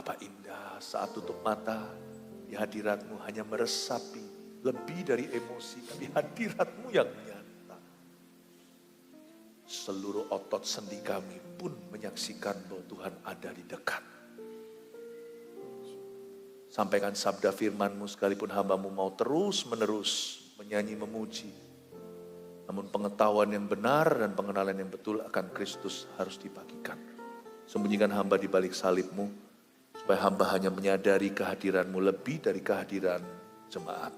Betapa indah saat tutup mata, di hadirat-Mu hanya meresapi, lebih dari emosi, tapi hadirat-Mu yang nyata. Seluruh otot sendi kami pun menyaksikan bahwa Tuhan ada di dekat. Sampaikan sabda firman-Mu sekalipun hamba-Mu mau terus menerus menyanyi memuji. Namun pengetahuan yang benar dan pengenalan yang betul akan Kristus harus dibagikan. Sembunyikan hamba di balik salib-Mu, supaya hamba hanya menyadari kehadiran-Mu lebih dari kehadiran jemaat.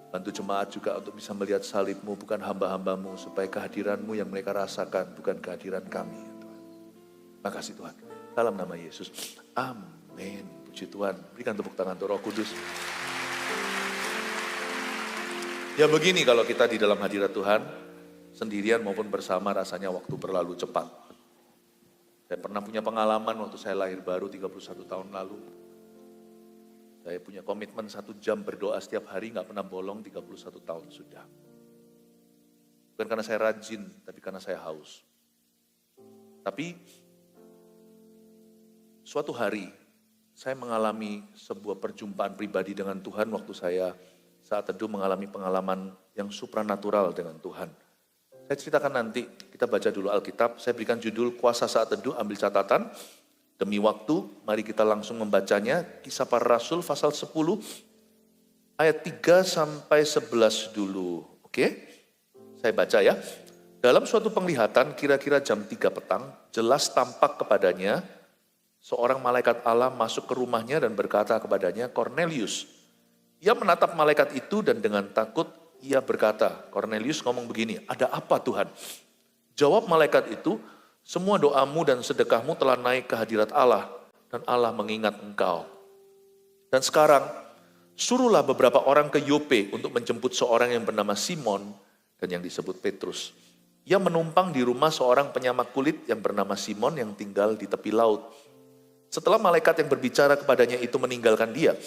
Bantu jemaat juga untuk bisa melihat salib-Mu bukan hamba-hamba-Mu, supaya kehadiran-Mu yang mereka rasakan bukan kehadiran kami. Tuhan. Terima kasih Tuhan. Dalam nama Yesus. Amin. Puji Tuhan. Berikan tepuk tangan untuk Roh Kudus. Ya begini kalau kita di dalam hadirat Tuhan, sendirian maupun bersama rasanya waktu berlalu cepat. Saya pernah punya pengalaman waktu saya lahir baru 31 tahun lalu. Saya punya komitmen 1 jam berdoa setiap hari, gak pernah bolong 31 tahun sudah. Bukan karena saya rajin, tapi karena saya haus. Tapi suatu hari saya mengalami sebuah perjumpaan pribadi dengan Tuhan waktu saya saat teduh mengalami pengalaman yang supranatural dengan Tuhan. Saya ceritakan nanti, kita baca dulu Alkitab, saya berikan judul Kuasa Saat Teduh, ambil catatan. Demi waktu, mari kita langsung membacanya, Kisah Para Rasul pasal 10, ayat 3 sampai 11 dulu. Oke? Saya baca ya. Dalam suatu penglihatan, kira-kira jam 3 petang, jelas tampak kepadanya, seorang malaikat Allah masuk ke rumahnya dan berkata kepadanya, Cornelius. Ia menatap malaikat itu dan dengan takut ia berkata, Cornelius ngomong begini, ada apa Tuhan? Jawab malaikat itu, semua doamu dan sedekahmu telah naik ke hadirat Allah dan Allah mengingat engkau. Dan sekarang, suruhlah beberapa orang ke Yope untuk menjemput seorang yang bernama Simon dan yang disebut Petrus. Ia menumpang di rumah seorang penyamak kulit yang bernama Simon yang tinggal di tepi laut. Setelah malaikat yang berbicara kepadanya itu meninggalkan dia,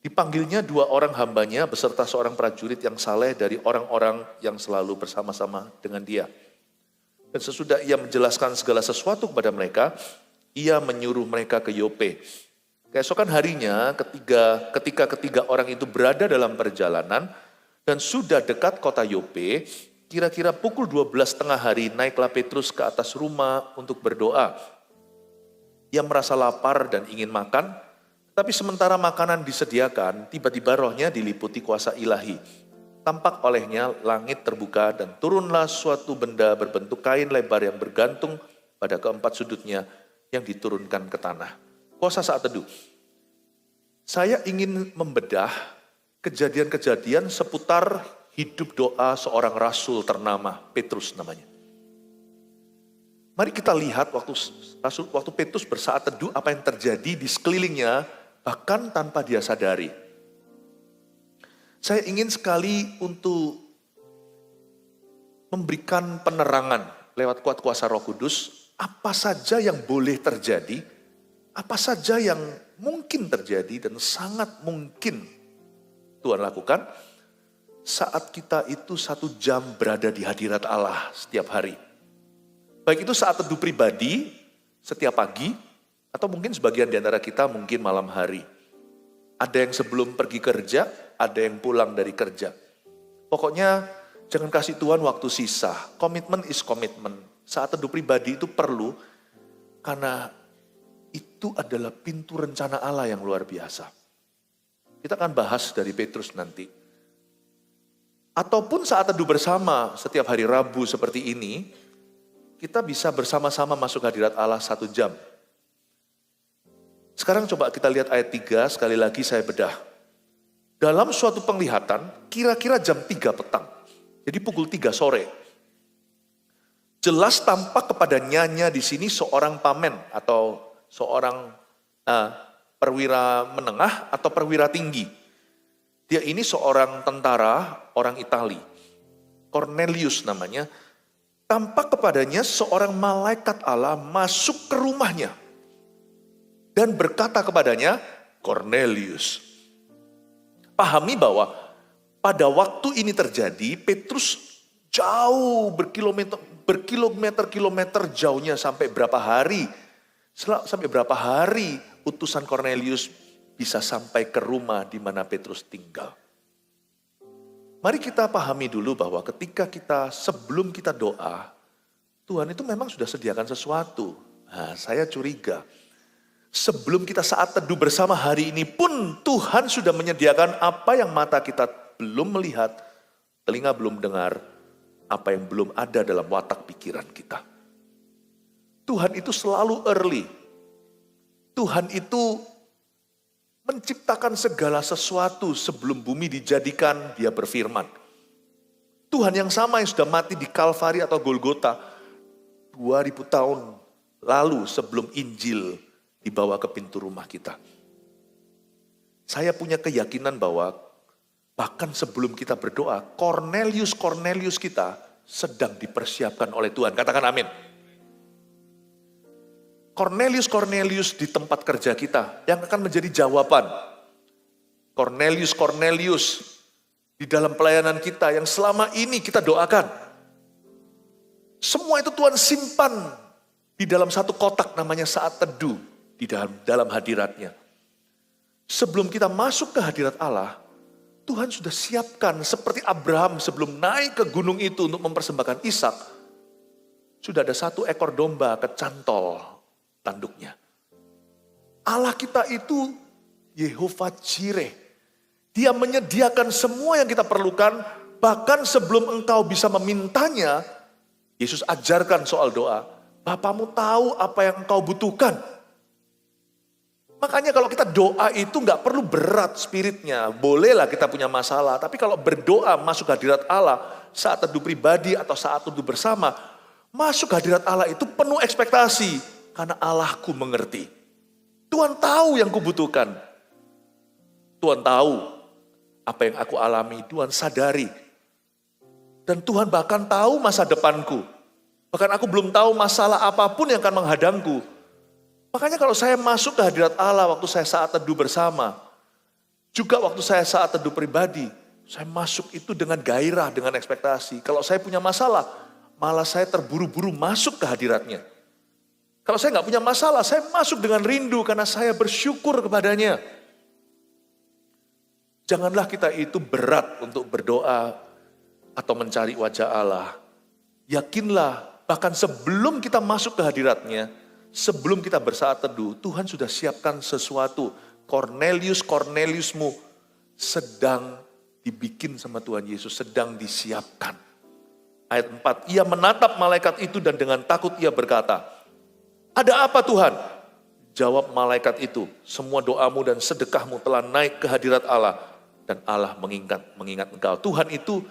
dipanggilnya 2 orang hambanya beserta seorang prajurit yang saleh dari orang-orang yang selalu bersama-sama dengan dia. Dan sesudah ia menjelaskan segala sesuatu kepada mereka, ia menyuruh mereka ke Yope. Keesokan harinya ketika ketiga orang itu berada dalam perjalanan dan sudah dekat kota Yope, kira-kira pukul 12 tengah hari naiklah Petrus ke atas rumah untuk berdoa. Ia merasa lapar dan ingin makan, tapi sementara makanan disediakan, tiba-tiba rohnya diliputi kuasa ilahi. Tampak olehnya langit terbuka dan turunlah suatu benda berbentuk kain lebar yang bergantung pada keempat sudutnya yang diturunkan ke tanah. Kuasa saat teduh. Saya ingin membedah kejadian-kejadian seputar hidup doa seorang rasul ternama, Petrus namanya. Mari kita lihat waktu Petrus bersaat teduh apa yang terjadi di sekelilingnya, bahkan tanpa dia sadari. Saya ingin sekali untuk memberikan penerangan lewat kuasa Roh Kudus, apa saja yang boleh terjadi, apa saja yang mungkin terjadi dan sangat mungkin Tuhan lakukan saat kita itu 1 jam berada di hadirat Allah setiap hari. Baik itu saat teduh pribadi, setiap pagi, atau mungkin sebagian di antara kita mungkin malam hari. Ada yang sebelum pergi kerja, ada yang pulang dari kerja. Pokoknya jangan kasih Tuhan waktu sisa. Komitmen is komitmen. Saat teduh pribadi itu perlu, karena itu adalah pintu rencana Allah yang luar biasa. Kita akan bahas dari Petrus nanti. Ataupun saat teduh bersama setiap hari Rabu seperti ini, kita bisa bersama-sama masuk hadirat Allah 1 jam. Sekarang coba kita lihat ayat 3, sekali lagi saya bedah. Dalam suatu penglihatan, kira-kira jam 3 petang. Jadi pukul 3 sore. Jelas tampak kepada nyanya di sini seorang pamen atau seorang perwira menengah atau perwira tinggi. Dia ini seorang tentara, orang Itali. Cornelius namanya. Tampak kepadanya seorang malaikat Allah masuk ke rumahnya. Dan berkata kepadanya, Cornelius. Pahami bahwa pada waktu ini terjadi, Petrus jauh berkilometer-kilometer jauhnya sampai berapa hari utusan Kornelius bisa sampai ke rumah di mana Petrus tinggal. Mari kita pahami dulu bahwa ketika sebelum kita doa, Tuhan itu memang sudah sediakan sesuatu. Nah, saya curiga, sebelum kita saat teduh bersama hari ini pun Tuhan sudah menyediakan apa yang mata kita belum melihat, telinga belum dengar, apa yang belum ada dalam watak pikiran kita. Tuhan itu selalu early. Tuhan itu menciptakan segala sesuatu sebelum bumi dijadikan, dia berfirman. Tuhan yang sama yang sudah mati di Kalvari atau Golgota 2000 tahun lalu sebelum Injil dibawa ke pintu rumah kita. Saya punya keyakinan bahwa bahkan sebelum kita berdoa, Kornelius kita sedang dipersiapkan oleh Tuhan. Katakan amin. Kornelius di tempat kerja kita yang akan menjadi jawaban. Kornelius di dalam pelayanan kita yang selama ini kita doakan. Semua itu Tuhan simpan di dalam satu kotak namanya saat teduh di dalam hadiratnya. Sebelum kita masuk ke hadirat Allah, Tuhan sudah siapkan seperti Abraham sebelum naik ke gunung itu untuk mempersembahkan Ishak. Sudah ada 1 ekor domba kecantol tanduknya. Allah kita itu Yehova Jireh. Dia menyediakan semua yang kita perlukan, bahkan sebelum engkau bisa memintanya. Yesus ajarkan soal doa. Bapamu tahu apa yang engkau butuhkan. Makanya kalau kita doa itu gak perlu berat spiritnya. Bolehlah kita punya masalah, tapi kalau berdoa masuk hadirat Allah, saat teduh pribadi atau saat teduh bersama, masuk hadirat Allah itu penuh ekspektasi. Karena Allahku mengerti. Tuhan tahu yang kubutuhkan. Tuhan tahu apa yang aku alami. Tuhan sadari. Dan Tuhan bahkan tahu masa depanku. Bahkan aku belum tahu masalah apapun yang akan menghadangku. Makanya kalau saya masuk ke hadirat Allah waktu saya saat teduh bersama. Juga waktu saya saat teduh pribadi. Saya masuk itu dengan gairah, dengan ekspektasi. Kalau saya punya masalah, malah saya terburu-buru masuk ke hadiratnya. Kalau saya nggak punya masalah, saya masuk dengan rindu karena saya bersyukur kepadanya. Janganlah kita itu berat untuk berdoa atau mencari wajah Allah. Yakinlah, bahkan sebelum kita masuk ke hadiratnya, sebelum kita bersaat teduh, Tuhan sudah siapkan sesuatu. Korneliusmu sedang dibikin sama Tuhan Yesus, sedang disiapkan. Ayat 4, ia menatap malaikat itu dan dengan takut ia berkata, ada apa Tuhan? Jawab malaikat itu, semua doamu dan sedekahmu telah naik ke hadirat Allah. Dan Allah mengingat engkau. Tuhan itu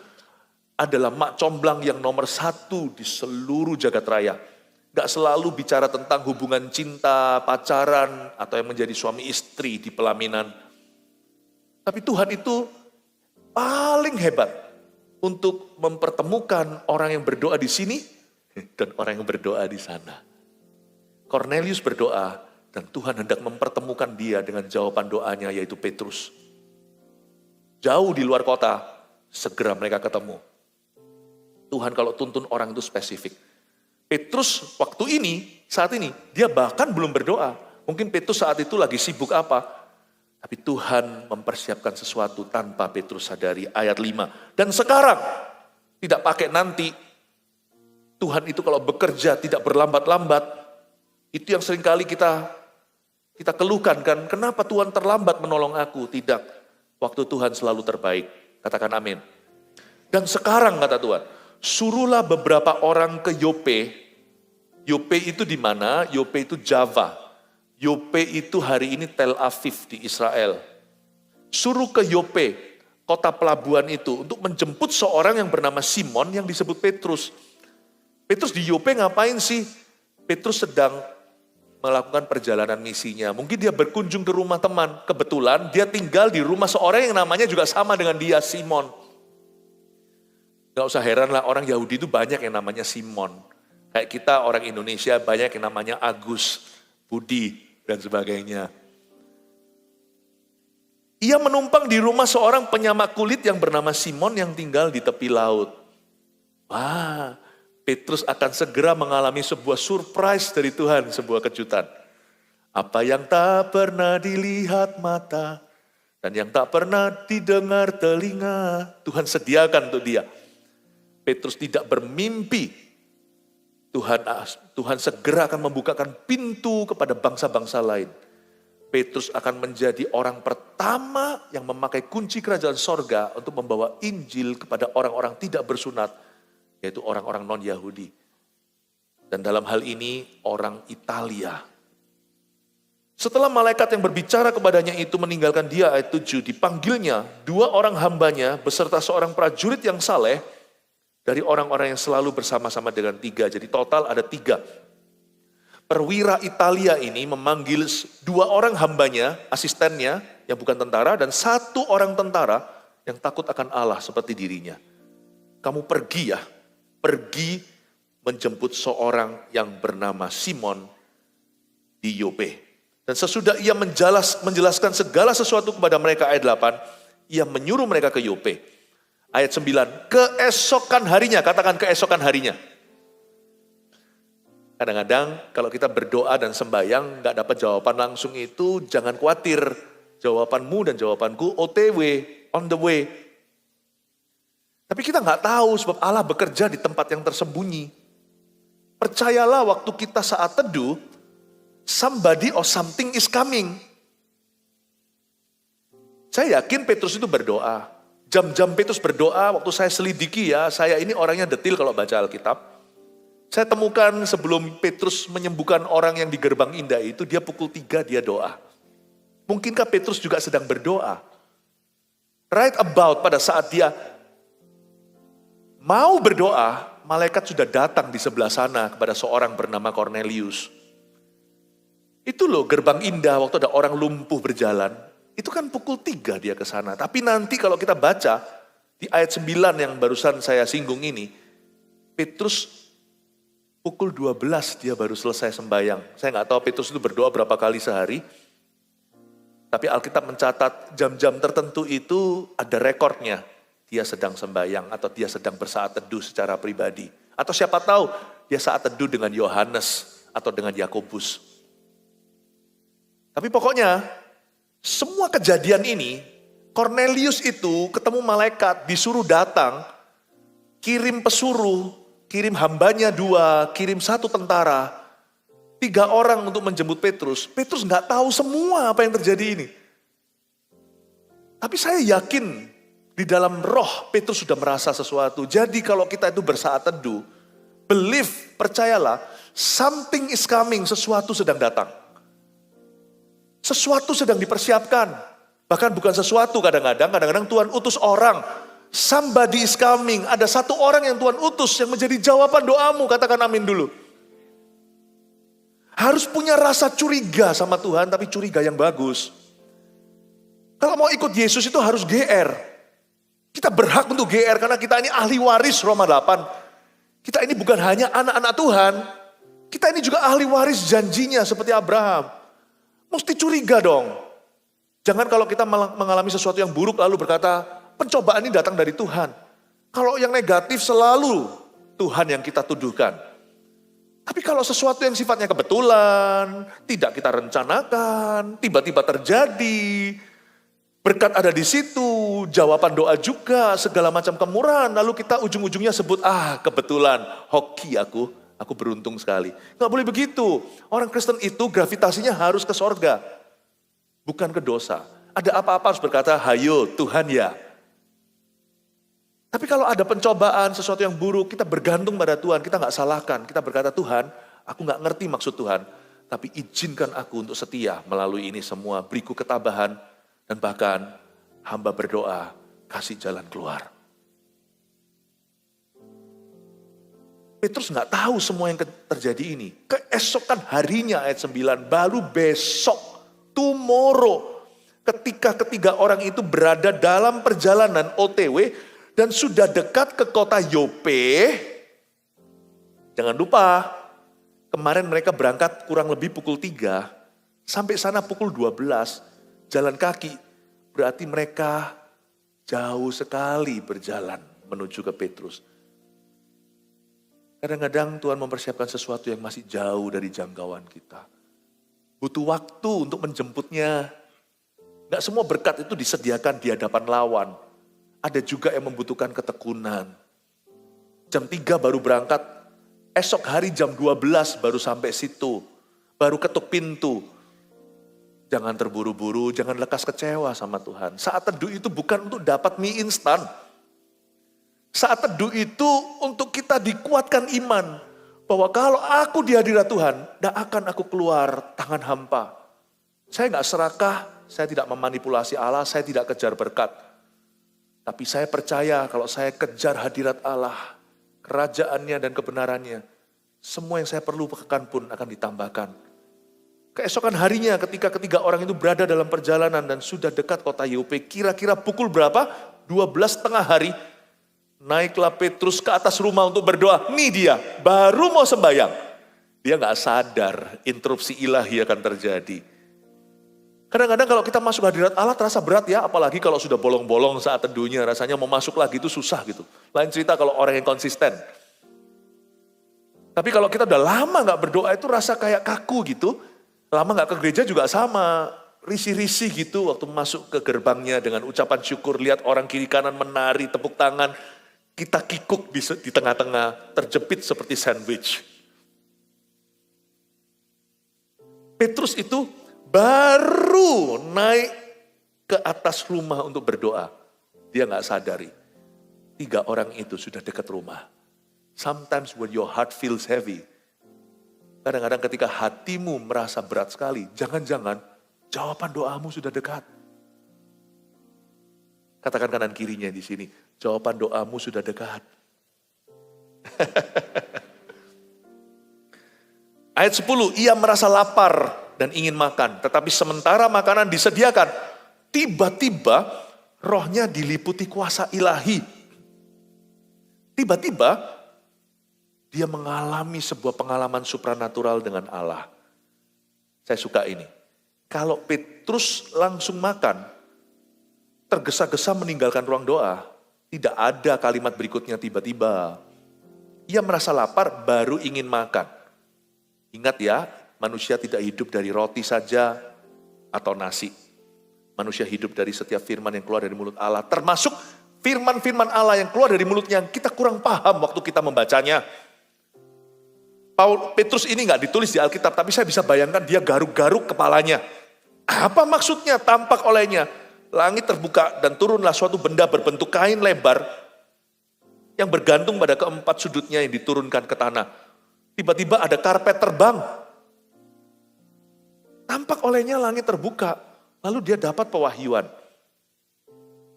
adalah mak comblang yang nomor 1 di seluruh jagat raya. Gak selalu bicara tentang hubungan cinta, pacaran, atau yang menjadi suami istri di pelaminan. Tapi Tuhan itu paling hebat untuk mempertemukan orang yang berdoa di sini dan orang yang berdoa di sana. Kornelius berdoa dan Tuhan hendak mempertemukan dia dengan jawaban doanya yaitu Petrus. Jauh di luar kota, segera mereka ketemu. Tuhan kalau tuntun orang itu spesifik. Petrus saat ini, dia bahkan belum berdoa. Mungkin Petrus saat itu lagi sibuk apa. Tapi Tuhan mempersiapkan sesuatu tanpa Petrus sadari. Ayat 5. Dan sekarang, tidak pakai nanti. Tuhan itu kalau bekerja tidak berlambat-lambat. Itu yang seringkali kita keluhkan kan, kenapa Tuhan terlambat menolong aku? Tidak, waktu Tuhan selalu terbaik. Katakan amin. Dan sekarang kata Tuhan, suruhlah beberapa orang ke Yope. Yope itu di mana? Yope itu Java. Yope itu hari ini Tel Aviv di Israel. Suruh ke Yope, kota pelabuhan itu, untuk menjemput seorang yang bernama Simon yang disebut Petrus. Petrus di Yope ngapain sih? Petrus sedang melakukan perjalanan misinya. Mungkin dia berkunjung ke rumah teman. Kebetulan dia tinggal di rumah seorang yang namanya juga sama dengan dia, Simon. Gak usah heran lah, orang Yahudi itu banyak yang namanya Simon. Kayak kita orang Indonesia banyak yang namanya Agus, Budi, dan sebagainya. Ia menumpang di rumah seorang penyamak kulit yang bernama Simon yang tinggal di tepi laut. Wah, Petrus akan segera mengalami sebuah surprise dari Tuhan, sebuah kejutan. Apa yang tak pernah dilihat mata dan yang tak pernah didengar telinga, Tuhan sediakan untuk dia. Petrus tidak bermimpi Tuhan segera akan membukakan pintu kepada bangsa-bangsa lain. Petrus akan menjadi orang pertama yang memakai kunci kerajaan sorga untuk membawa Injil kepada orang-orang tidak bersunat, yaitu orang-orang non-Yahudi. Dan dalam hal ini orang Italia. Setelah malaikat yang berbicara kepadanya itu meninggalkan dia, ayat 7, dipanggilnya 2 orang hambanya beserta seorang prajurit yang saleh, dari orang-orang yang selalu bersama-sama dengan 3. Jadi total ada 3. Perwira Italia ini memanggil 2 orang hambanya, asistennya yang bukan tentara, dan 1 orang tentara yang takut akan Allah seperti dirinya. Kamu pergi ya, pergi menjemput seorang yang bernama Simon di Yope. Dan sesudah ia menjelaskan segala sesuatu kepada mereka, ayat 8, ia menyuruh mereka ke Yope. Ayat 9, keesokan harinya, katakan keesokan harinya. Kadang-kadang kalau kita berdoa dan sembahyang gak dapat jawaban langsung itu, jangan khawatir. Jawabanmu dan jawabanku OTW, on the way. Tapi kita gak tahu sebab Allah bekerja di tempat yang tersembunyi. Percayalah waktu kita saat teduh, somebody or something is coming. Saya yakin Petrus itu berdoa. Jam-jam Petrus berdoa, waktu saya selidiki ya, saya ini orangnya detil kalau baca Alkitab. Saya temukan sebelum Petrus menyembuhkan orang yang di gerbang indah itu, dia pukul 3 dia doa. Mungkinkah Petrus juga sedang berdoa? Right about pada saat dia mau berdoa, malaikat sudah datang di sebelah sana kepada seorang bernama Cornelius. Itu loh gerbang indah waktu ada orang lumpuh berjalan. Itu kan pukul 3 dia ke sana. Tapi nanti kalau kita baca di ayat 9 yang barusan saya singgung ini, Petrus pukul 12 dia baru selesai sembahyang. Saya nggak tahu Petrus itu berdoa berapa kali sehari. Tapi Alkitab mencatat jam-jam tertentu itu ada rekornya. Dia sedang sembahyang atau dia sedang bersaat teduh secara pribadi. Atau siapa tahu dia saat teduh dengan Yohanes atau dengan Yakobus. Tapi pokoknya semua kejadian ini, Cornelius itu ketemu malaikat, disuruh datang, kirim pesuruh, kirim hambanya 2, kirim 1 tentara, 3 orang untuk menjemput Petrus. Petrus nggak tahu semua apa yang terjadi ini. Tapi saya yakin di dalam roh Petrus sudah merasa sesuatu. Jadi kalau kita itu bersaat teduh, believe, percayalah, something is coming, sesuatu sedang datang. Sesuatu sedang dipersiapkan. Bahkan bukan sesuatu kadang-kadang Tuhan utus orang. Somebody is coming. Ada 1 orang yang Tuhan utus yang menjadi jawaban doamu. Katakan amin dulu. Harus punya rasa curiga sama Tuhan, tapi curiga yang bagus. Kalau mau ikut Yesus itu harus GR. Kita berhak untuk GR karena kita ini ahli waris Roma 8. Kita ini bukan hanya anak-anak Tuhan. Kita ini juga ahli waris janjinya seperti Abraham. Mesti curiga dong. Jangan kalau kita mengalami sesuatu yang buruk lalu berkata, pencobaan ini datang dari Tuhan. Kalau yang negatif selalu Tuhan yang kita tuduhkan. Tapi kalau sesuatu yang sifatnya kebetulan, tidak kita rencanakan, tiba-tiba terjadi, berkat ada di situ, jawaban doa juga, segala macam kemurahan, lalu kita ujung-ujungnya sebut, kebetulan, hoki aku beruntung sekali. Nggak boleh begitu. Orang Kristen itu gravitasinya harus ke sorga. Bukan ke dosa. Ada apa-apa harus berkata, hayo Tuhan ya. Tapi kalau ada pencobaan, sesuatu yang buruk, kita bergantung pada Tuhan. Kita nggak salahkan. Kita berkata, Tuhan, aku nggak ngerti maksud Tuhan. Tapi izinkan aku untuk setia melalui ini semua. Beriku ketabahan. Dan bahkan hamba berdoa, kasih jalan keluar. Petrus nggak tahu semua yang terjadi ini. Keesokan harinya ayat 9, baru besok, tomorrow, ketika ketiga orang itu berada dalam perjalanan OTW dan sudah dekat ke kota Yope. Jangan lupa, kemarin mereka berangkat kurang lebih pukul 3, sampai sana pukul 12, jalan kaki. Berarti mereka jauh sekali berjalan menuju ke Petrus. Kadang-kadang Tuhan mempersiapkan sesuatu yang masih jauh dari jangkauan kita. butuh waktu untuk menjemputnya. Gak semua berkat itu disediakan di hadapan lawan. Ada juga yang membutuhkan ketekunan. Jam 3 baru berangkat, esok hari jam 12 baru sampai situ. Baru ketuk pintu. Jangan terburu-buru, jangan lekas kecewa sama Tuhan. Saat teduh itu bukan untuk dapat mie instan. Saat teduh itu untuk kita dikuatkan iman. Bahwa kalau aku di hadirat Tuhan, tidak akan aku keluar tangan hampa. Saya gak serakah, saya tidak memanipulasi Allah, saya tidak kejar berkat. Tapi saya percaya kalau saya kejar hadirat Allah, kerajaannya dan kebenarannya, semua yang saya perlukan pun akan ditambahkan. Keesokan harinya ketika ketiga orang itu berada dalam perjalanan dan sudah dekat kota Yope, kira-kira pukul berapa? 12 tengah hari, naiklah Petrus ke atas rumah untuk berdoa. Nih dia, baru mau sembahyang. Dia gak sadar interupsi ilahi akan terjadi. Kadang-kadang kalau kita masuk hadirat Allah terasa berat ya, apalagi kalau sudah bolong-bolong saat teduhnya, rasanya mau masuk lagi itu susah gitu. Lain cerita kalau orang yang konsisten. Tapi kalau kita udah lama gak berdoa itu rasa kayak kaku gitu. Lama gak ke gereja juga sama, risih-risih gitu waktu masuk ke gerbangnya dengan ucapan syukur, lihat orang kiri kanan menari, tepuk tangan. Kita kikuk di tengah-tengah, terjepit seperti sandwich. Petrus itu baru naik ke atas rumah untuk berdoa. Dia gak sadari. 3 orang itu sudah dekat rumah. Sometimes when your heart feels heavy. Kadang-kadang ketika hatimu merasa berat sekali. Jangan-jangan jawaban doamu sudah dekat. Katakan kanan kirinya di sini. Jawaban doamu sudah dekat. Ayat 10. Ia merasa lapar dan ingin makan. Tetapi sementara makanan disediakan, tiba-tiba rohnya diliputi kuasa ilahi. Tiba-tiba dia mengalami sebuah pengalaman supranatural dengan Allah. Saya suka ini. Kalau Petrus langsung makan, tergesa-gesa meninggalkan ruang doa, tidak ada kalimat berikutnya tiba-tiba. Ia merasa lapar baru ingin makan. Ingat ya, manusia tidak hidup dari roti saja atau nasi. Manusia hidup dari setiap firman yang keluar dari mulut Allah. Termasuk firman-firman Allah yang keluar dari mulutnya yang kita kurang paham waktu kita membacanya. Petrus ini gak ditulis di Alkitab, tapi saya bisa bayangkan dia garuk-garuk kepalanya. Apa maksudnya? Tampak olehnya. Langit terbuka dan turunlah suatu benda berbentuk kain lebar yang bergantung pada keempat sudutnya yang diturunkan ke tanah. Tiba-tiba ada karpet terbang. Tampak olehnya langit terbuka, lalu dia dapat pewahyuan.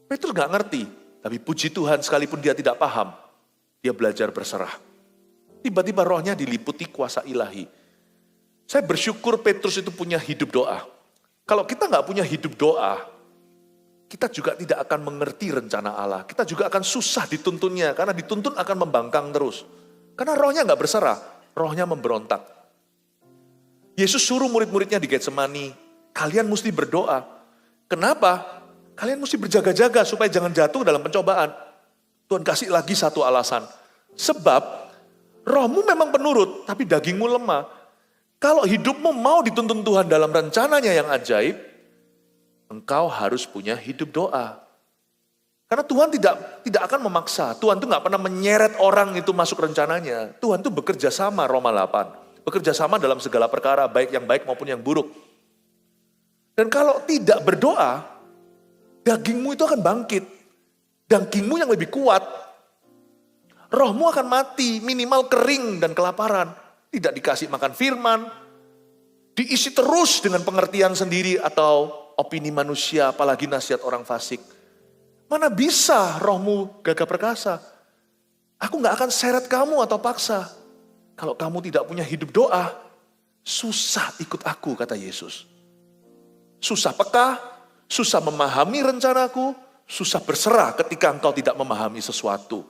Petrus gak ngerti, tapi puji Tuhan sekalipun dia tidak paham, dia belajar berserah. Tiba-tiba rohnya diliputi kuasa ilahi. Saya bersyukur Petrus itu punya hidup doa. Kalau kita gak punya hidup doa, kita juga tidak akan mengerti rencana Allah. Kita juga akan susah dituntunnya, karena dituntun akan membangkang terus. Karena rohnya gak berserah, rohnya memberontak. Yesus suruh murid-muridnya di Getsemani, kalian mesti berdoa. Kenapa? Kalian mesti berjaga-jaga supaya jangan jatuh dalam pencobaan. Tuhan kasih lagi satu alasan. Sebab rohmu memang penurut, tapi dagingmu lemah. Kalau hidupmu mau dituntun Tuhan dalam rencananya yang ajaib, engkau harus punya hidup doa. Karena Tuhan tidak akan memaksa. Tuhan itu gak pernah menyeret orang itu masuk rencananya. Tuhan itu bekerja sama, Roma 8. Bekerja sama dalam segala perkara, baik yang baik maupun yang buruk. Dan kalau tidak berdoa, dagingmu itu akan bangkit. Dagingmu yang lebih kuat. Rohmu akan mati, minimal kering dan kelaparan. Tidak dikasih makan firman. Diisi terus dengan pengertian sendiri atau opini manusia, apalagi nasihat orang fasik. Mana bisa rohmu gagah perkasa? Aku gak akan seret kamu atau paksa. Kalau kamu tidak punya hidup doa, susah ikut aku, kata Yesus. Susah peka, susah memahami rencanaku, susah berserah ketika engkau tidak memahami sesuatu.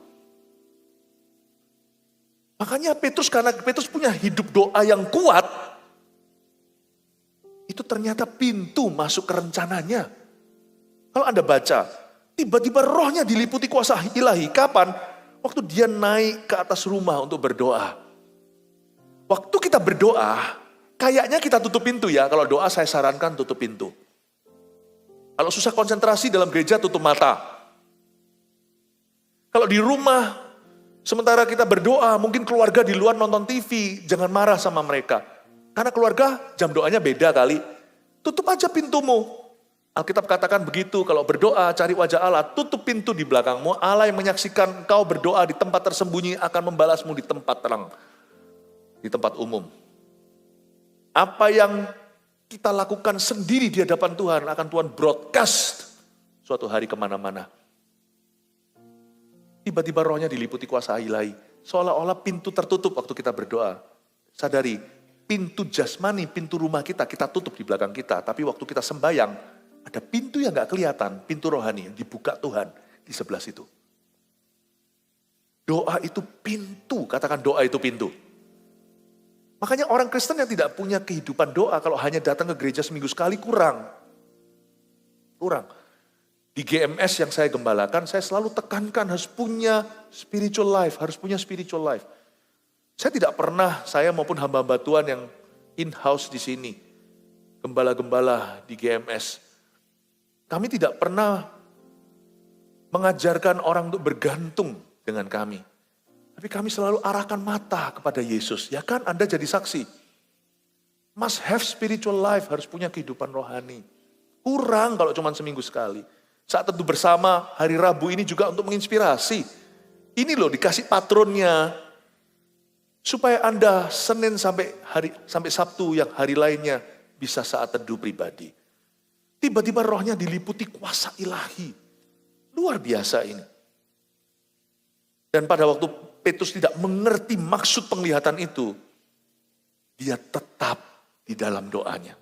Makanya karena Petrus punya hidup doa yang kuat, itu ternyata pintu masuk ke rencananya. Kalau Anda baca, tiba-tiba rohnya diliputi kuasa ilahi. Kapan? Waktu dia naik ke atas rumah untuk berdoa. Waktu kita berdoa, kayaknya kita tutup pintu ya. Kalau doa saya sarankan tutup pintu. Kalau susah konsentrasi dalam gereja tutup mata. Kalau di rumah, sementara kita berdoa, mungkin keluarga di luar nonton TV, jangan marah sama mereka. Karena keluarga jam doanya beda kali. Tutup aja pintumu. Alkitab katakan begitu, kalau berdoa cari wajah Allah, tutup pintu di belakangmu. Allah yang menyaksikan engkau berdoa di tempat tersembunyi akan membalasmu di tempat terang. Di tempat umum. Apa yang kita lakukan sendiri di hadapan Tuhan akan Tuhan broadcast suatu hari kemana-mana. Tiba-tiba rohnya diliputi kuasa ilahi. Seolah-olah pintu tertutup waktu kita berdoa. Sadari, pintu jasmani, pintu rumah kita tutup di belakang kita. Tapi waktu kita sembahyang, ada pintu yang gak kelihatan, pintu rohani yang dibuka Tuhan di sebelah situ. Doa itu pintu, katakan doa itu pintu. Makanya orang Kristen yang tidak punya kehidupan doa, kalau hanya datang ke gereja seminggu sekali, kurang. Di GMS yang saya gembalakan, saya selalu tekankan harus punya spiritual life, Saya tidak pernah, saya maupun hamba-hamba Tuhan yang in-house di sini, gembala-gembala di GMS, kami tidak pernah mengajarkan orang untuk bergantung dengan kami. Tapi kami selalu arahkan mata kepada Yesus. Ya kan, Anda jadi saksi. Must have spiritual life, harus punya kehidupan rohani. Kurang kalau cuma seminggu sekali. Saat teduh bersama hari Rabu ini juga untuk menginspirasi. Ini loh dikasih patronnya. Supaya Anda Senin sampai Sabtu yang hari lainnya bisa saat teduh pribadi. Tiba-tiba rohnya diliputi kuasa ilahi. Luar biasa ini. Dan pada waktu Petrus tidak mengerti maksud penglihatan itu, dia tetap di dalam doanya.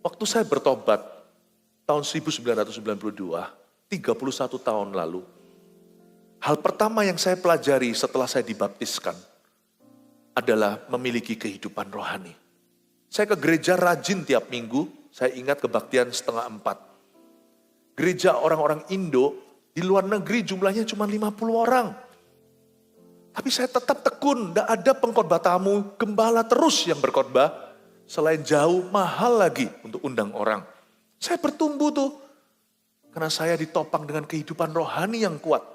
Waktu saya bertobat tahun 1992, 31 tahun lalu, hal pertama yang saya pelajari setelah saya dibaptiskan adalah memiliki kehidupan rohani. Saya ke gereja rajin tiap minggu, saya ingat kebaktian 3:30. Gereja orang-orang Indo di luar negeri jumlahnya cuma 50 orang. Tapi saya tetap tekun, tidak ada pengkhotbah tamu, gembala terus yang berkhotbah. Selain jauh, mahal lagi untuk undang orang. Saya bertumbuh tuh, karena saya ditopang dengan kehidupan rohani yang kuat.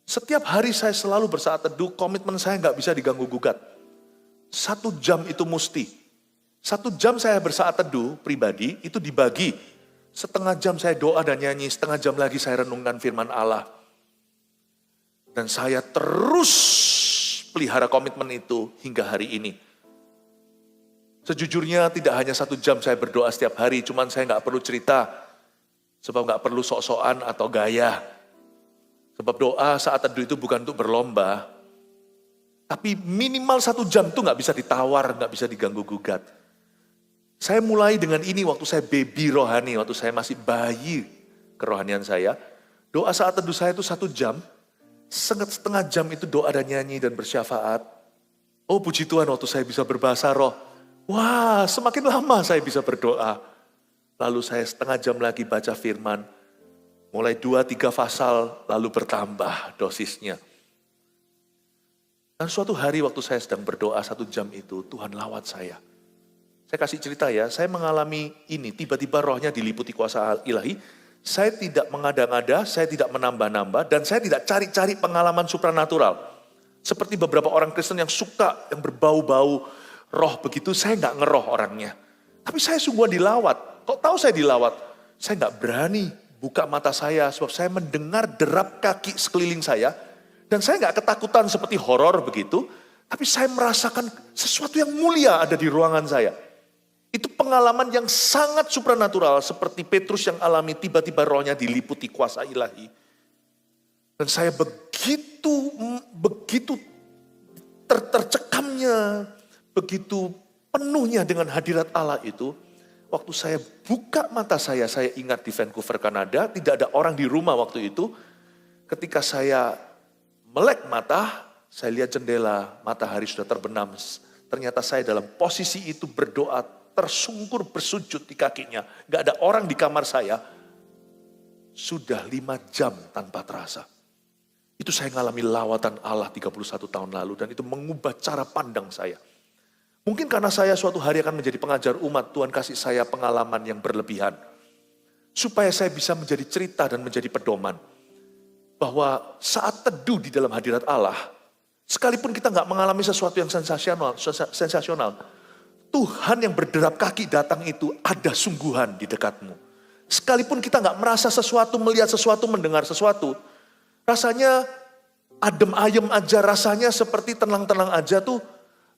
Setiap hari saya selalu bersaat teduh, komitmen saya nggak bisa diganggu gugat. 1 jam itu mesti. 1 jam saya bersaat teduh pribadi, itu dibagi. 1/2 jam saya doa dan nyanyi, 1/2 jam lagi saya renungkan firman Allah. Dan saya terus pelihara komitmen itu hingga hari ini. Sejujurnya tidak hanya 1 jam saya berdoa setiap hari, cuman saya nggak perlu cerita. Sebab nggak perlu sok-sokan atau gaya. Sebab doa saat teduh itu bukan untuk berlomba. Tapi minimal 1 jam itu nggak bisa ditawar, nggak bisa diganggu gugat. Saya mulai dengan ini waktu saya baby rohani, waktu saya masih bayi kerohanian saya. Doa saat teduh saya itu 1 jam. 1/2 jam itu doa dan nyanyi dan bersyafaat. Oh puji Tuhan waktu saya bisa berbahasa roh. Wah semakin lama saya bisa berdoa. Lalu saya 1/2 jam lagi baca firman. Mulai 2-3 pasal lalu bertambah dosisnya. Dan suatu hari waktu saya sedang berdoa 1 jam itu Tuhan lawat saya. Saya kasih cerita ya, saya mengalami ini. Tiba-tiba rohnya diliputi kuasa ilahi. Saya tidak mengada-ngada, saya tidak menambah-nambah, dan saya tidak cari-cari pengalaman supranatural. Seperti beberapa orang Kristen yang suka, yang berbau-bau roh begitu, saya nggak ngeroh orangnya. Tapi saya sungguhan dilawat. Kok tahu saya dilawat? Saya nggak berani buka mata saya, sebab saya mendengar derap kaki sekeliling saya, dan saya nggak ketakutan seperti horor begitu, tapi saya merasakan sesuatu yang mulia ada di ruangan saya. Itu pengalaman yang sangat supranatural seperti Petrus yang alami tiba-tiba rohnya diliputi kuasa ilahi. Dan saya begitu tercekamnya, begitu penuhnya dengan hadirat Allah itu. Waktu saya buka mata saya ingat di Vancouver, Kanada, tidak ada orang di rumah waktu itu. Ketika saya melek mata, saya lihat jendela, matahari sudah terbenam. Ternyata saya dalam posisi itu berdoa, tersungkur bersujud di kakinya. Gak ada orang di kamar saya. Sudah 5 jam tanpa terasa. Itu saya ngalami lawatan Allah 31 tahun lalu. Dan itu mengubah cara pandang saya. Mungkin karena saya suatu hari akan menjadi pengajar umat, Tuhan kasih saya pengalaman yang berlebihan. Supaya saya bisa menjadi cerita dan menjadi pedoman. Bahwa saat teduh di dalam hadirat Allah, sekalipun kita nggak mengalami sesuatu yang sensasional, Tuhan yang berderap kaki datang itu ada sungguhan di dekatmu. Sekalipun kita nggak merasa sesuatu, melihat sesuatu, mendengar sesuatu, rasanya adem ayem aja, rasanya seperti tenang-tenang aja tuh,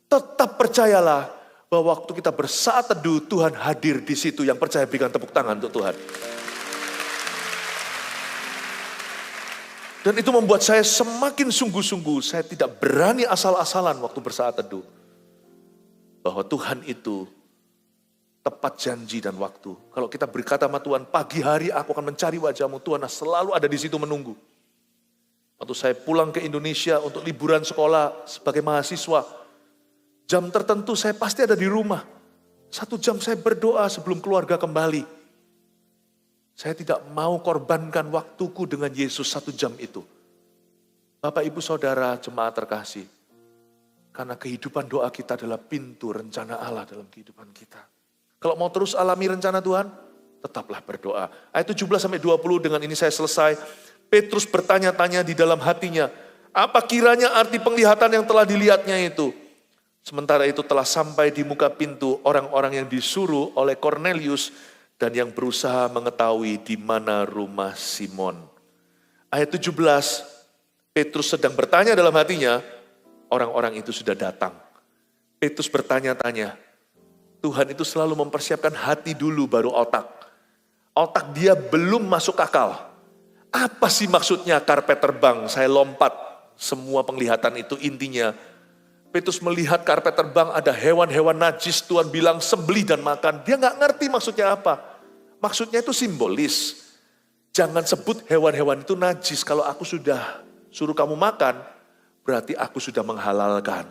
tetap percayalah bahwa waktu kita bersaat teduh, Tuhan hadir di situ. Yang percaya berikan tepuk tangan untuk Tuhan. Dan itu membuat saya semakin sungguh-sungguh, saya tidak berani asal-asalan waktu bersaat teduh. Bahwa Tuhan itu tepat janji dan waktu. Kalau kita berkata sama Tuhan, pagi hari aku akan mencari wajahmu, Tuhan selalu ada di situ menunggu. Waktu saya pulang ke Indonesia untuk liburan sekolah sebagai mahasiswa, jam tertentu saya pasti ada di rumah. 1 jam saya berdoa sebelum keluarga kembali. Saya tidak mau korbankan waktuku dengan Yesus 1 jam itu. Bapak, Ibu, Saudara, jemaat terkasih. Karena kehidupan doa kita adalah pintu rencana Allah dalam kehidupan kita. Kalau mau terus alami rencana Tuhan, tetaplah berdoa. Ayat 17-20, dengan ini saya selesai. Petrus bertanya-tanya di dalam hatinya, apa kiranya arti penglihatan yang telah dilihatnya itu? Sementara itu telah sampai di muka pintu orang-orang yang disuruh oleh Cornelius dan yang berusaha mengetahui di mana rumah Simon. Ayat 17, Petrus sedang bertanya dalam hatinya, orang-orang itu sudah datang. Petrus bertanya-tanya, Tuhan itu selalu mempersiapkan hati dulu baru otak. Otak dia belum masuk akal. Apa sih maksudnya karpet terbang, saya lompat, semua penglihatan itu intinya. Petrus melihat karpet terbang, ada hewan-hewan najis, Tuhan bilang sembelih dan makan. Dia nggak ngerti maksudnya apa. Maksudnya itu simbolis. Jangan sebut hewan-hewan itu najis. Kalau aku sudah suruh kamu makan, berarti aku sudah menghalalkan.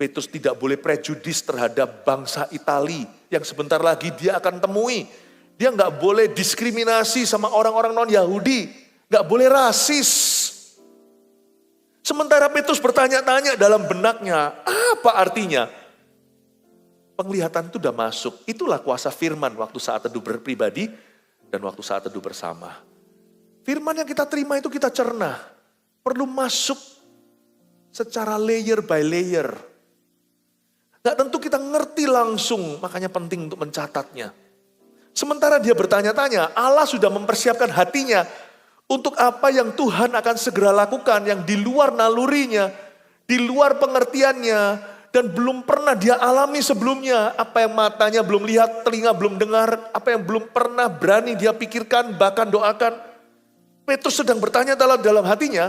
Petrus tidak boleh prejudis terhadap bangsa Itali yang sebentar lagi dia akan temui. Dia nggak boleh diskriminasi sama orang-orang non-Yahudi. Nggak boleh rasis. Sementara Petrus bertanya-tanya dalam benaknya, apa artinya? Penglihatan itu sudah masuk. Itulah kuasa firman waktu saat teduh berpribadi dan waktu saat teduh bersama. Firman yang kita terima itu kita cerna. Perlu masuk secara layer by layer. Gak tentu kita ngerti langsung, makanya penting untuk mencatatnya. Sementara dia bertanya-tanya, Allah sudah mempersiapkan hatinya untuk apa yang Tuhan akan segera lakukan, yang di luar nalurinya, di luar pengertiannya, dan belum pernah dia alami sebelumnya. Apa yang matanya belum lihat, telinga belum dengar, apa yang belum pernah berani dia pikirkan, bahkan doakan. Petrus sedang bertanya dalam hatinya,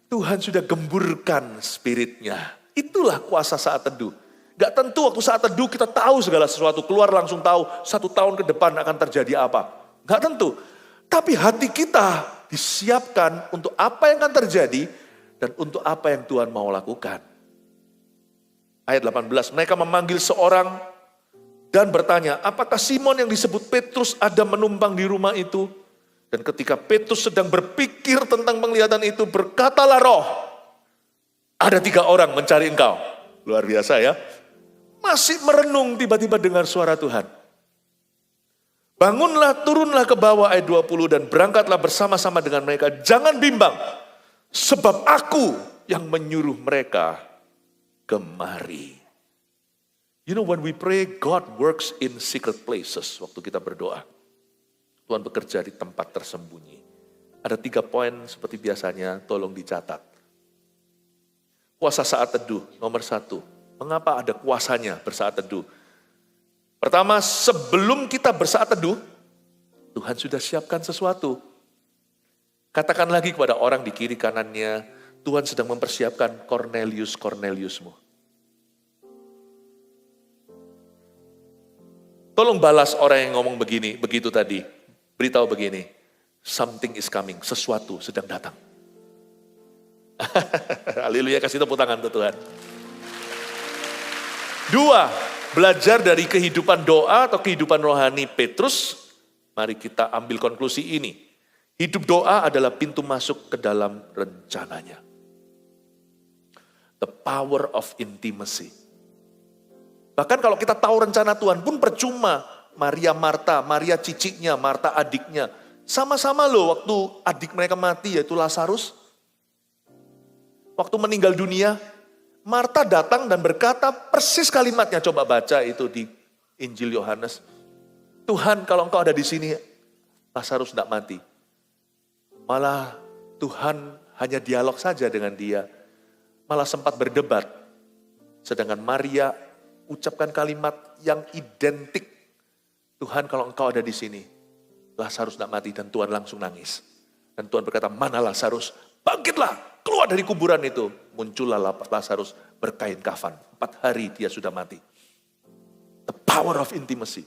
Tuhan sudah gemburkan spiritnya. Itulah kuasa saat teduh. Gak tentu waktu saat teduh kita tahu segala sesuatu, keluar langsung tahu 1 tahun ke depan akan terjadi apa. Gak tentu. Tapi hati kita disiapkan untuk apa yang akan terjadi dan untuk apa yang Tuhan mau lakukan. Ayat 18, mereka memanggil seorang dan bertanya, apakah Simon yang disebut Petrus ada menumpang di rumah itu? Dan ketika Petrus sedang berpikir tentang penglihatan itu, berkatalah roh, ada 3 orang mencari engkau. Luar biasa ya. Masih merenung tiba-tiba dengar suara Tuhan. Bangunlah, turunlah ke bawah ayat 20 dan berangkatlah bersama-sama dengan mereka. Jangan bimbang, sebab aku yang menyuruh mereka kemari. You know when we pray, God works in secret places. Waktu kita berdoa, Tuhan bekerja di tempat tersembunyi. Ada 3 poin seperti biasanya, tolong dicatat. Kuasa saat teduh, nomor 1. Mengapa ada kuasanya bersaat teduh? Pertama, sebelum kita bersaat teduh, Tuhan sudah siapkan sesuatu. Katakan lagi kepada orang di kiri kanannya, Tuhan sedang mempersiapkan Corneliusmu. Tolong balas orang yang ngomong begitu tadi. Beritahu begini, something is coming, sesuatu sedang datang. Haleluya, kasih tepuk tangan untuk Tuhan. 2, belajar dari kehidupan doa atau kehidupan rohani Petrus. Mari kita ambil konklusi ini. Hidup doa adalah pintu masuk ke dalam rencananya. The power of intimacy. Bahkan kalau kita tahu rencana Tuhan pun percuma. Maria Marta, Maria ciciknya, Marta adiknya. Sama-sama loh waktu adik mereka mati yaitu Lazarus. Waktu meninggal dunia, Marta datang dan berkata persis kalimatnya. Coba baca itu di Injil Yohanes. Tuhan kalau engkau ada di sini, Lazarus tidak mati. Malah Tuhan hanya dialog saja dengan dia. Malah sempat berdebat. Sedangkan Maria ucapkan kalimat yang identik. Tuhan kalau engkau ada di sini, Lazarus tidak mati. Dan Tuhan langsung nangis. Dan Tuhan berkata, mana Lazarus? Bangkitlah, keluar dari kuburan itu. Muncullah Lazarus berkain kafan. 4 hari dia sudah mati. The power of intimacy.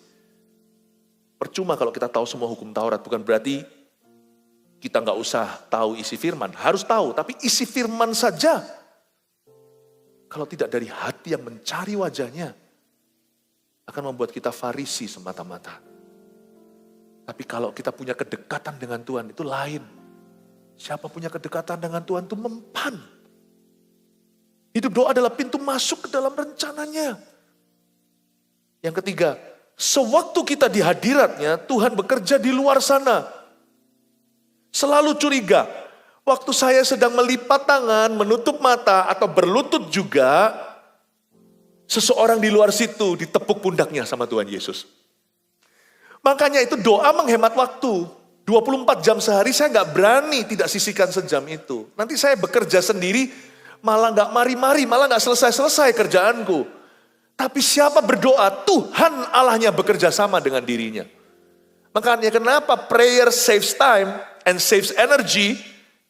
Percuma kalau kita tahu semua hukum Taurat. Bukan berarti kita nggak usah tahu isi firman. Harus tahu, tapi isi firman saja. Kalau tidak dari hati yang mencari wajahnya, akan membuat kita Farisi semata-mata. Tapi kalau kita punya kedekatan dengan Tuhan, itu lain. Siapa punya kedekatan dengan Tuhan itu mempan. Hidup doa adalah pintu masuk ke dalam rencananya. Yang ketiga, sewaktu kita di hadiratnya, Tuhan bekerja di luar sana. Selalu curiga, waktu saya sedang melipat tangan, menutup mata, atau berlutut juga, seseorang di luar situ ditepuk pundaknya sama Tuhan Yesus. Makanya itu doa menghemat waktu. 24 jam sehari saya gak berani tidak sisihkan sejam itu. Nanti saya bekerja sendiri, malah gak mari-mari, malah gak selesai-selesai kerjaanku. Tapi siapa berdoa, Tuhan Allahnya bekerja sama dengan dirinya. Makanya kenapa prayer saves time and saves energy,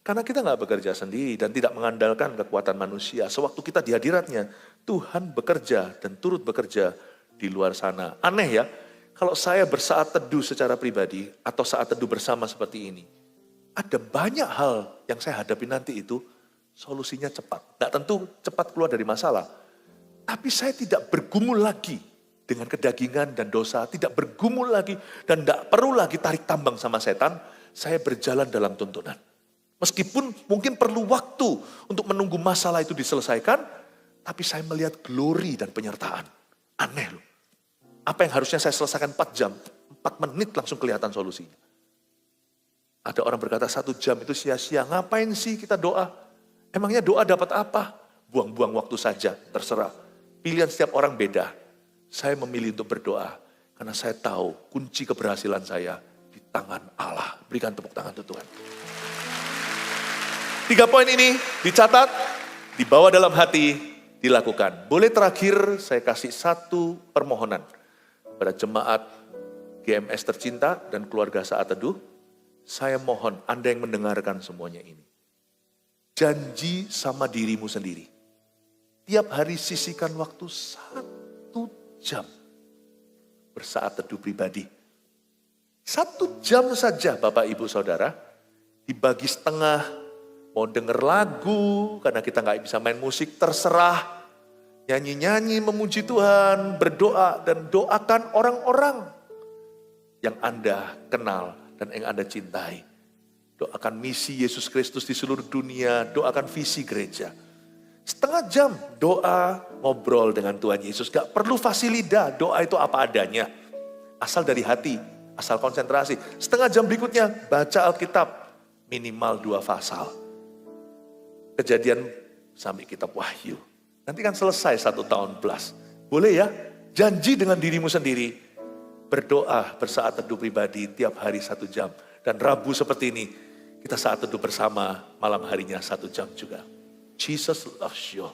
karena kita gak bekerja sendiri dan tidak mengandalkan kekuatan manusia. Sewaktu kita di hadiratnya, Tuhan bekerja dan turut bekerja di luar sana. Aneh ya, kalau saya bersaat teduh secara pribadi atau saat teduh bersama seperti ini, ada banyak hal yang saya hadapi nanti itu solusinya cepat. Tidak tentu cepat keluar dari masalah, tapi saya tidak bergumul lagi dengan kedagingan dan dosa, tidak bergumul lagi dan tidak perlu lagi tarik tambang sama setan. Saya berjalan dalam tuntunan. Meskipun mungkin perlu waktu untuk menunggu masalah itu diselesaikan, tapi saya melihat glory dan penyertaan. Aneh loh. Apa yang harusnya saya selesaikan 4 jam, 4 menit langsung kelihatan solusinya. Ada orang berkata 1 jam itu sia-sia, ngapain sih kita doa? Emangnya doa dapat apa? Buang-buang waktu saja, terserah. Pilihan setiap orang beda. Saya memilih untuk berdoa, karena saya tahu kunci keberhasilan saya di tangan Allah. Berikan tepuk tangan untuk Tuhan. 3 poin ini dicatat, dibawa dalam hati, dilakukan. Boleh terakhir saya kasih 1 permohonan. Pada jemaat GMS tercinta dan keluarga saat teduh, saya mohon Anda yang mendengarkan semuanya ini. Janji sama dirimu sendiri. Tiap hari sisihkan waktu 1 jam bersaat teduh pribadi. 1 jam saja Bapak Ibu Saudara, dibagi setengah, mau denger lagu, karena kita nggak bisa main musik, terserah. Nyanyi-nyanyi memuji Tuhan, berdoa dan doakan orang-orang yang Anda kenal dan yang Anda cintai. Doakan misi Yesus Kristus di seluruh dunia, doakan visi gereja. Setengah jam doa, ngobrol dengan Tuhan Yesus. Gak perlu fasilida, doa itu apa adanya. Asal dari hati, asal konsentrasi. Setengah jam berikutnya baca Alkitab, minimal 2 pasal. Kejadian sampai kitab Wahyu. Nanti kan selesai 1 tahun plus. Boleh ya, janji dengan dirimu sendiri. Berdoa bersaat teduh pribadi tiap hari 1 jam. Dan Rabu seperti ini, kita saat teduh bersama malam harinya 1 jam juga. Jesus loves you.